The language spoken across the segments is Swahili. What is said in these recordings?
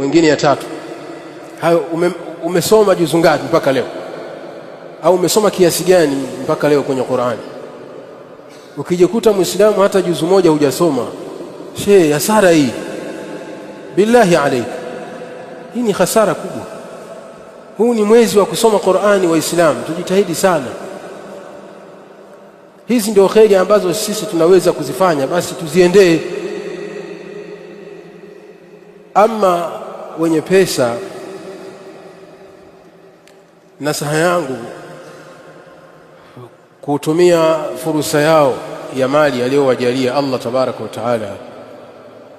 mwingine ya 3. Hayo umesoma juzu ngapi mpaka leo? Au umesoma kiasi gani mpaka leo kwenye Qur'ani? Ukijikuta Muislamu hata juzu moja hujasoma, hasara hii. Billahi alayk, hii ni hasara kubwa. Huu ni mwezi wa kusoma Qur'ani. Waislamu tujitahidi sana. Hizi ndio kheri ambazo sisi tunaweza kuzifanya, basi tuziendee. Ama wenye pesa, nasaha yangu kutumia fursa yao ya mali aliyowajalia Allah tabaraka wa taala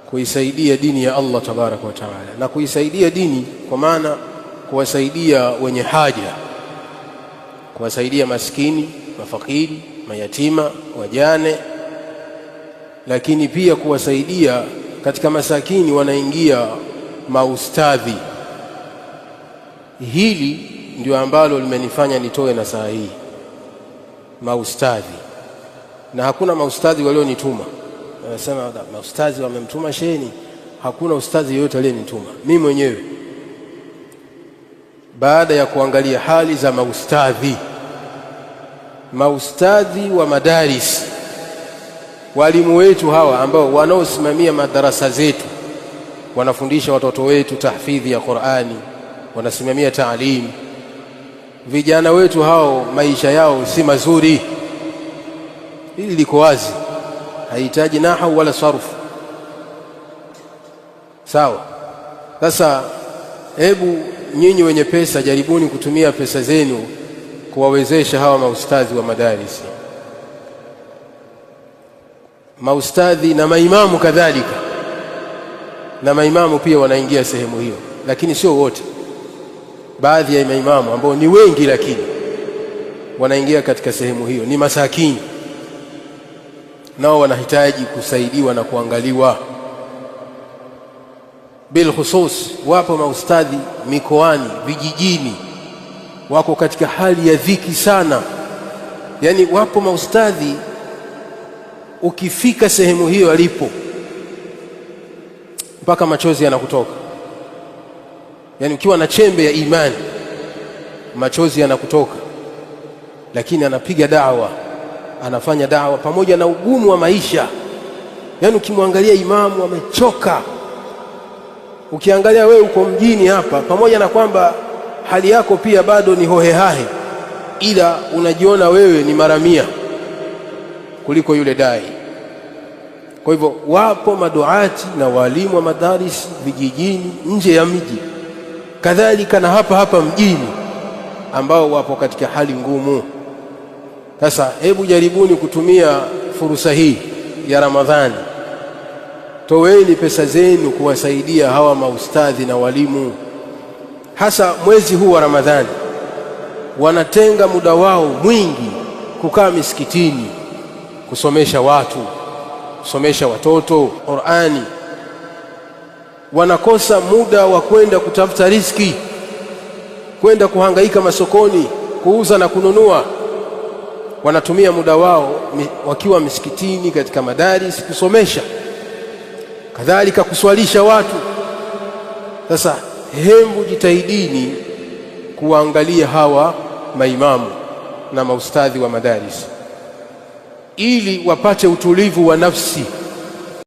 kuisaidia dini ya Allah tabaraka wa taala, na kuisaidia dini kwa maana kuwasaidia wenye haja, kuwasaidia maskini, mafakiri, mayatima, wajane, lakini pia kuwasaidia katika masakini wanaingia maustadhi. Hili ndio ambalo limenifanya nitoe nasaha hii, maustadhi. Na hakuna maustadhi walionituma. Anasema maustadhi wamemtuma sheni. Hakuna ustadhi yoyote aliyenituma. Mimi mwenyewe baada ya kuangalia hali za maustadhi wa madaris, walimu wetu hawa ambao wanaosimamia madarasa zetu, wanafundisha watoto wetu tahfidhi ya Qur'ani, wanasimamia taalimu. Vijana wetu hao maisha yao si mazuri. Hili liko wazi, haihitaji nahwu wala sarfu. Sawa? Sasa hebu nyinyi wenye pesa jaribuni kutumia pesa zenu kuwawezesha hawa maustadhi wa madarisi, maustadhi na maimamu kadhalika. Na maimamu pia wanaingia sehemu hiyo, lakini sio wote. Baadhi ya maimamu ambao ni wengi lakini wanaingia katika sehemu hiyo ni masakini, nao wanahitaji kusaidiwa na kuangaliwa. Bil khusus, wapo maustadhi mikoani, vijijini, wako katika hali ya dhiki sana. Yani wapo maustadhi ukifika sehemu hiyo alipo mpaka machozi yanakutoka. Yani ukiwa na chembe ya imani machozi yanakutoka, lakini anapiga da'wa, anafanya da'wa pamoja na ugumu wa maisha. Yani ukimwangalia imamu amechoka, ukiangalia wewe uko mjini hapa, pamoja na kwamba hali yako pia bado ni hohehahe, ila unajiona wewe ni mara 100 kuliko yule dai. Kwa hivyo wapo maduati na walimu wa madaris vijijini, nje ya miji, kadhalika na hapa mjini, ambao wapo katika hali ngumu. Sasa hebu jaribuni kutumia fursa hii ya Ramadhani. Toweni pesa zenu kuwasaidia hawa maustadhi na walimu. Hasa mwezi huu wa Ramadhani wanatenga muda wao mwingi kukaa misikitini kusomesha watu, kusomesha watoto Qur'ani. Wanakosa muda wa kwenda kutafuta riziki, kwenda kuhangaika masokoni kuuza na kununua. Wanatumia muda wao wakiwa misikitini, katika madaris kusomesha, kadhalika kuswalisha watu. Sasa hebu jitahidini kuangalia hawa maimamu na maustadhi wa madaris ili wapate utulivu wa nafsi.